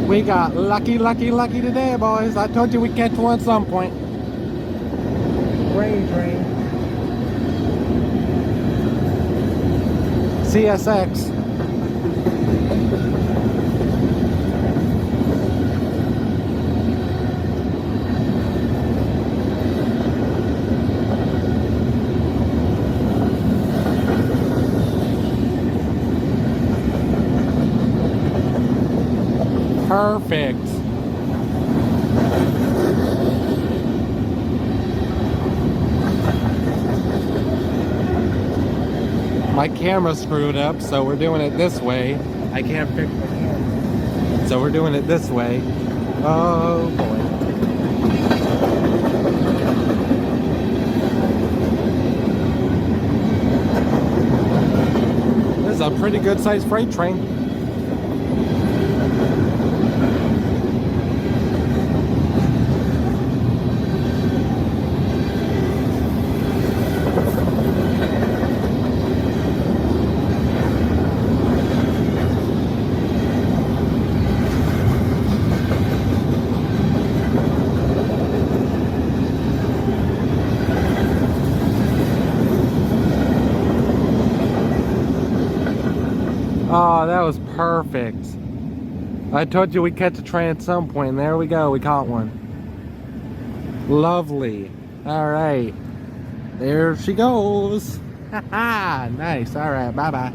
We got lucky today, boys. I told you we'd catch one at some point. Grain train. CSX. Perfect. My camera screwed up, so we're doing it this way. I can't fix the camera, so we're doing it this way. Oh boy. This is a pretty good sized freight train. Oh, that was perfect. I told you we'd catch a train at some point, and there we go. We caught one. Lovely. All right. There she goes. Haha, nice. All right, bye-bye.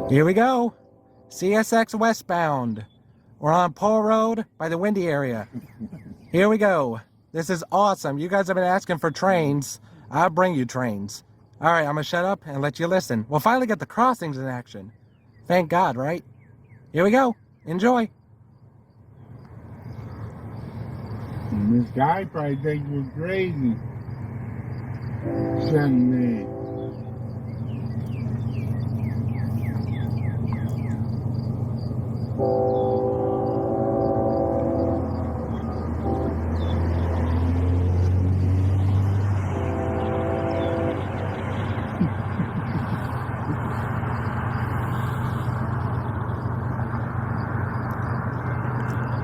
Here we go. CSX westbound. We're on Pole Road by the Windy area. Here we go. This is awesome. You guys have been asking for trains. I'll bring you trains. All right, I'm gonna shut up and let you listen. We'll finally get the crossings in action. Thank God, right? Here we go. Enjoy. And this guy probably thinks we're crazy. Sending me.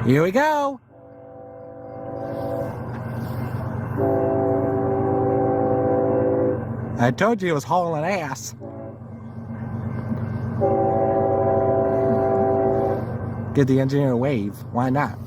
Here we go. I told you it was hauling ass. Give the engineer a wave. Why not?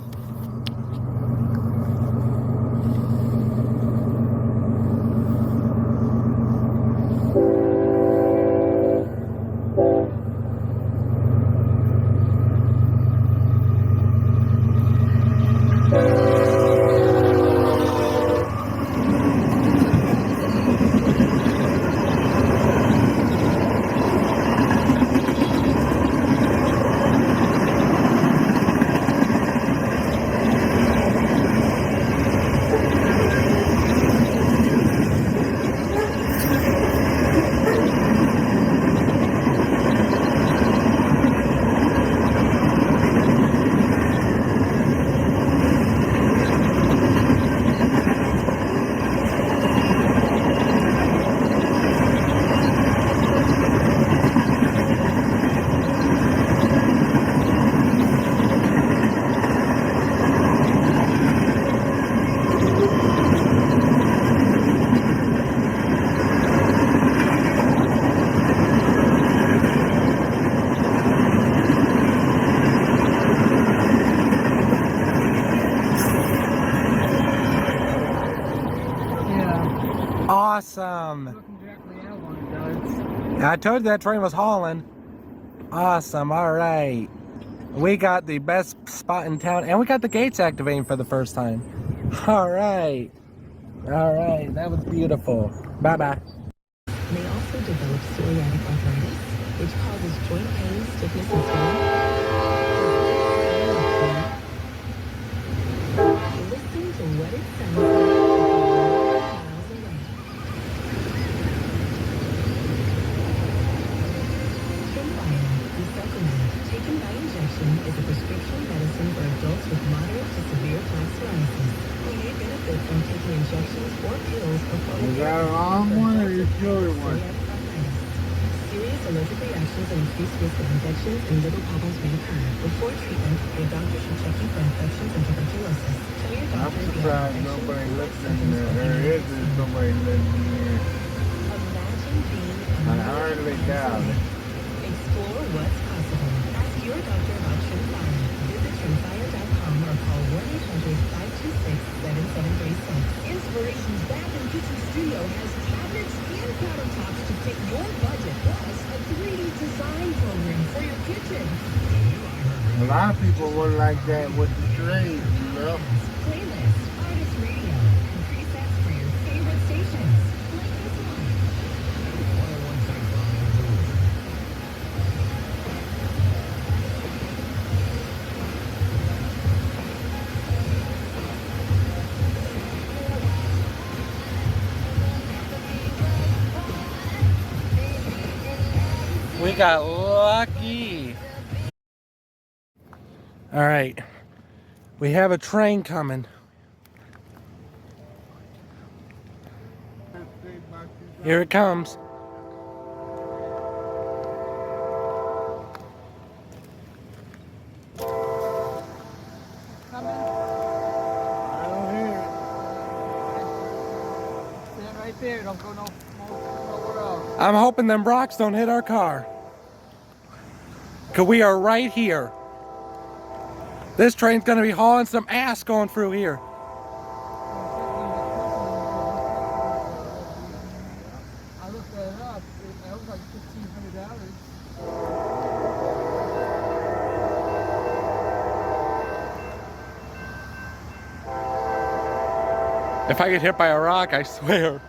Awesome. I told you that train was hauling. Awesome. All right. We got the best spot in town, and we got the gates activating for the first time. All right. All right. That was beautiful. Bye-bye. May also develop psoriatic arthritis, which causes joint pain, stiffness, and swelling. Listen to what it sounds like. Taken by injection is a prescription medicine for adults with moderate to severe plaque psoriasis who may benefit from taking injections or pills or Is that a long one or your shorter one? Serious allergic reactions and increased risk of infections and liver problems may occur. Before treatment, your doctor should check you for infections and tuberculosis. Tell your I'm doctor if you have surprised infections nobody or looks in symptoms there. of There is somebody living here. Imagine being I hardly doubt it. Explore what's possible. Ask your doctor about Trimfire. Visit trimfire.com or call 1-800-526-7736. Inspiration's bathroom kitchen studio has cabinets and countertops to fit your budget, plus a 3D design program for your kitchen. A lot of people would like that with the trades, you know. Playlist, artist radio, and presets for your favorite stations. Like this one. We got lucky. All right, we have a train coming. Here it comes. I don't hear it. Stand right there. Don't go nowhere else. I'm hoping them rocks don't hit our car. Cause we are right here. This train's gonna be hauling some ass going through here. I looked that up. That was like $1,500. If I get hit by a rock, I swear.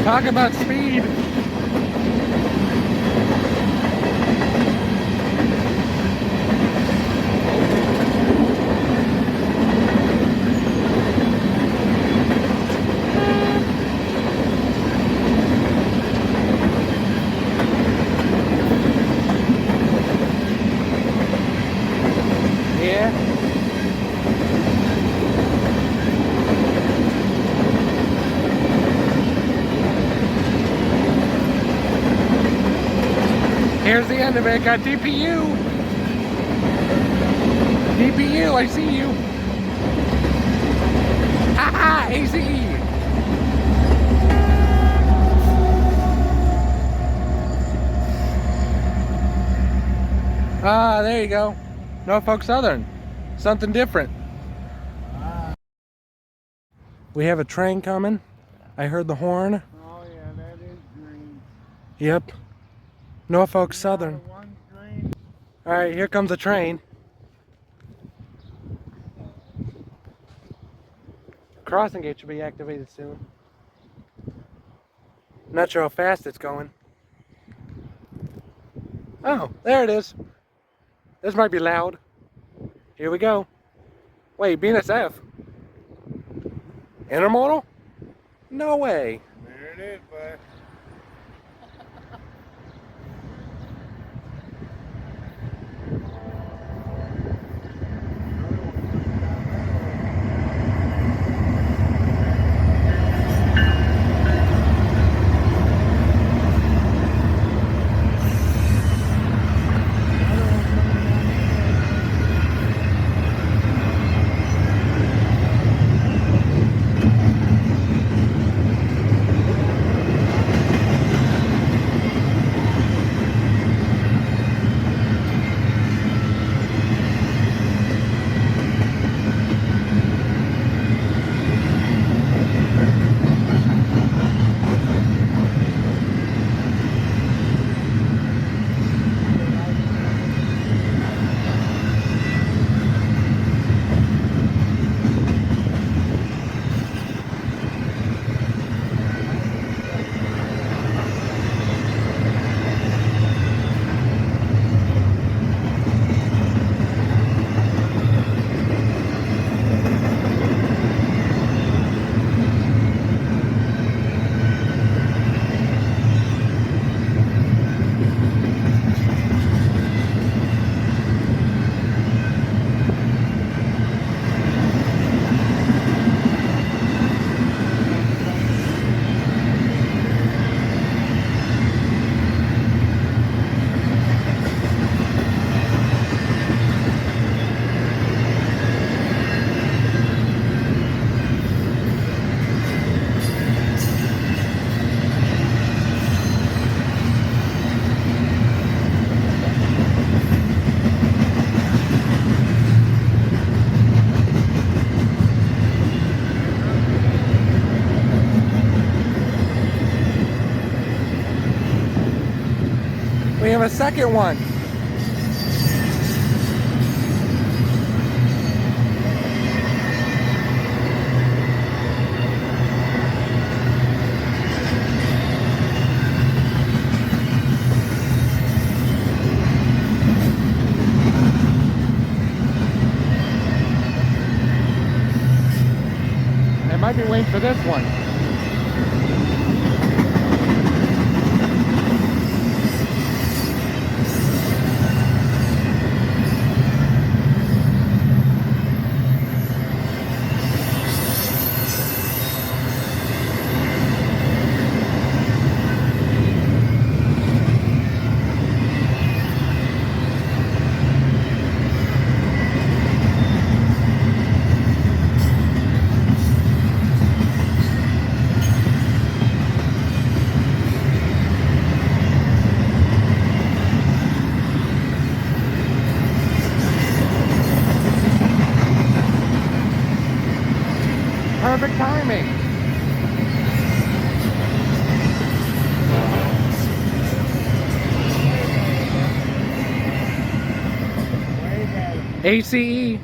Talk about speed. Yeah. Here's the end of it. Got DPU. DPU, I see you. Haha, ACE. Ah, there you go. Norfolk Southern. Something different. We have a train coming. I heard the horn. Oh yeah, that is green. Yep. Norfolk Southern. One green. All right, here comes a train. Crossing gate should be activated soon. Not sure how fast it's going. Oh, there it is. This might be loud. Here we go. Wait, BNSF. Intermodal? No way. There it is, bud. We have a second one. I might be waiting for this one. Perfect timing. ACE.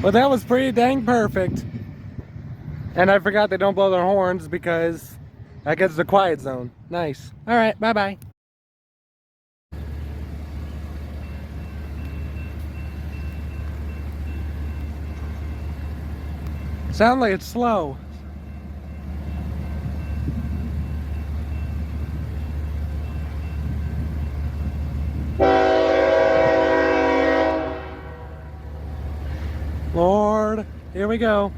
Well, that was pretty dang perfect. And I forgot they don't blow their horns because that gets the quiet zone. Nice. All right, bye-bye. Sound like it's slow. Lord, here we go.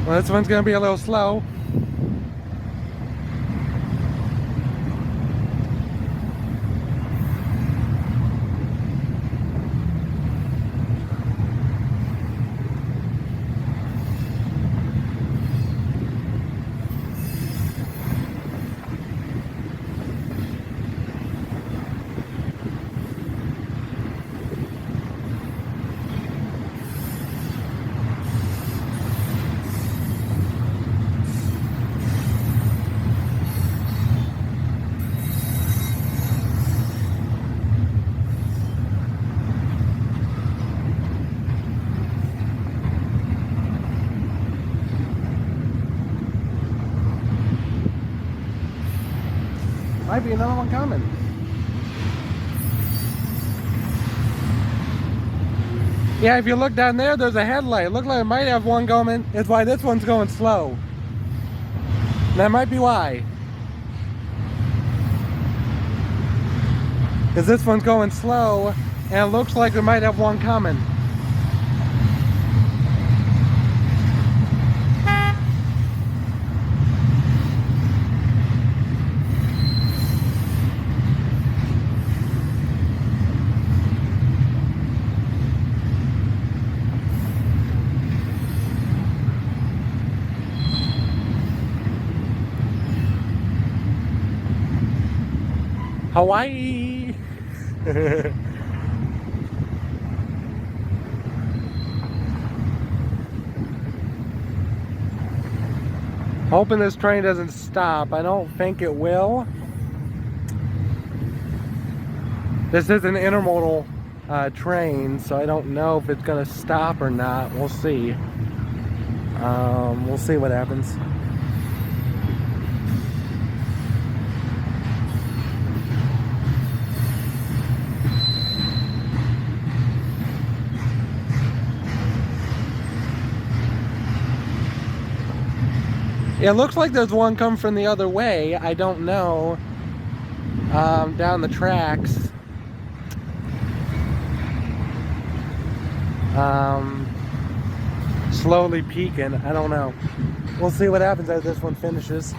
Well, this one's gonna be a little slow. Might be another one coming. Yeah, if you look down there, there's a headlight. Look like it might have one going. It's why this one's going slow. That might be why. Because this one's going slow, and it looks like we might have one coming. Hawaii! Hoping this train doesn't stop. I don't think it will. This is an intermodal train, so I don't know if it's gonna stop or not. We'll see. We'll see what happens. It looks like there's one coming from the other way. I don't know. Down the tracks. Slowly peaking. I don't know. We'll see what happens as this one finishes.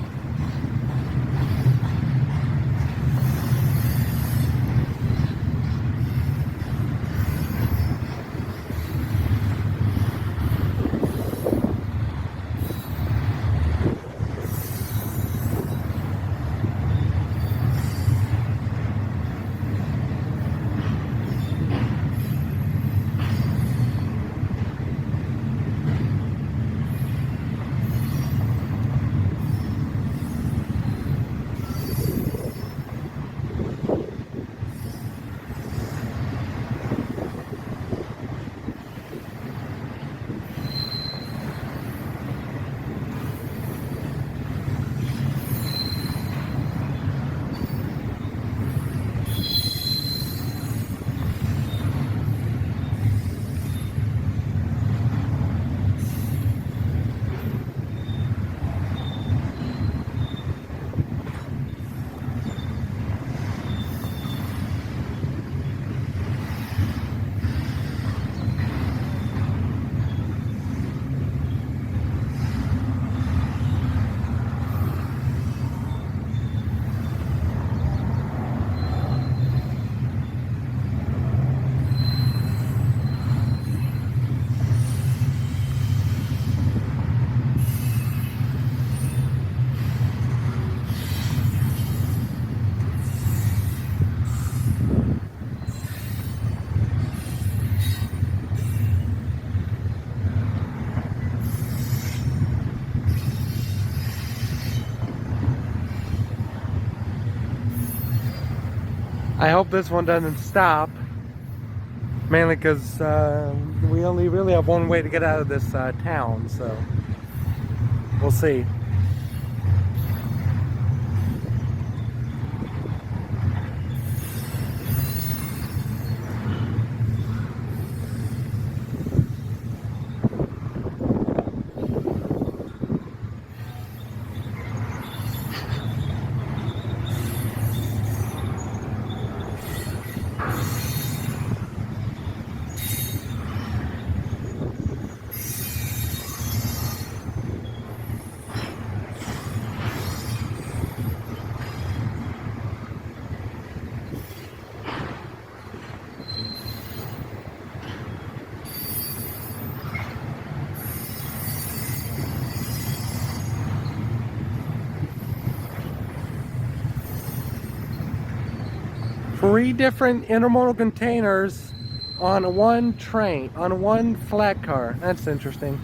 I hope this one doesn't stop. Mainly because we only really have one way to get out of this town, so we'll see. Three different intermodal containers on one train, on one flat car. That's interesting.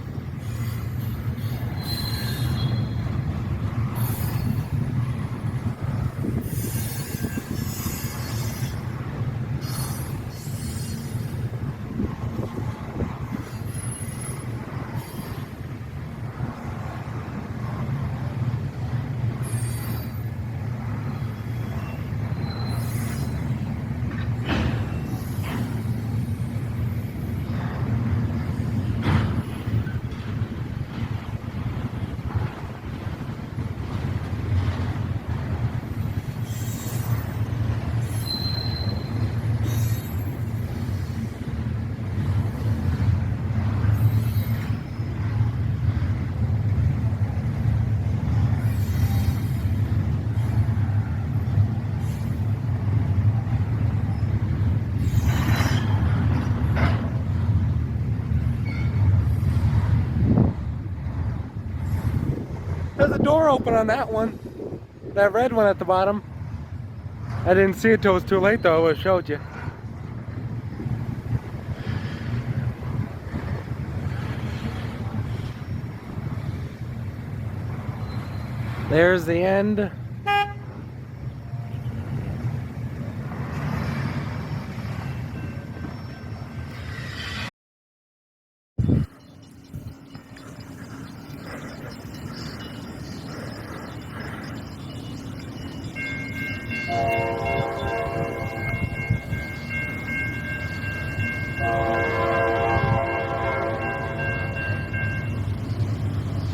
There's a door open on that one. That red one at the bottom. I didn't see it till it was too late though, I would have showed you. There's the end.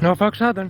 Norfolk Southern.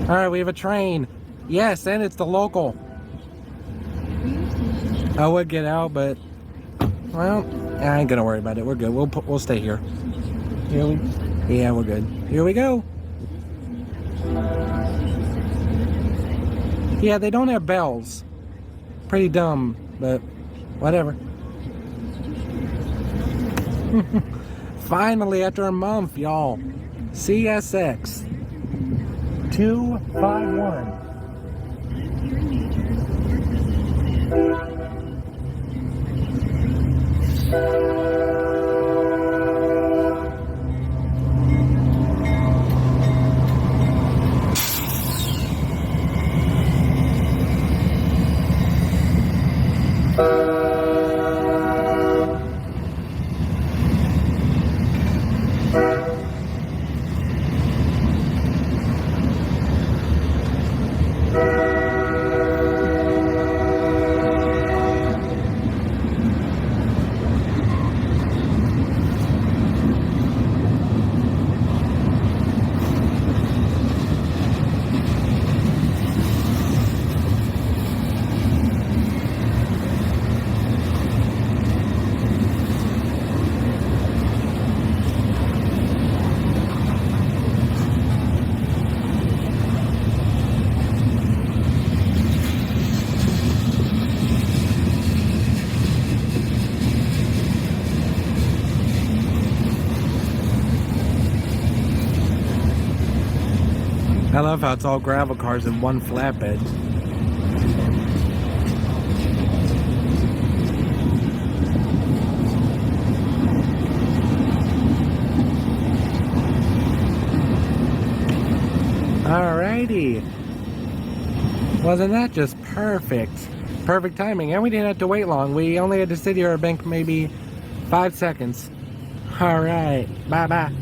All right, we have a train. Yes, and it's the local. I would get out, but well, I ain't gonna worry about it. We're good. We'll stay here. Yeah, we're good. Here we go. Yeah, they don't have bells. Pretty dumb, but Whatever. Finally, after a month, y'all. CSX 251. I love how it's all gravel cars in one flatbed. Alrighty. Wasn't that just perfect? Perfect timing, and we didn't have to wait long. We only had to sit here a bank maybe 5 seconds. Alright, bye-bye.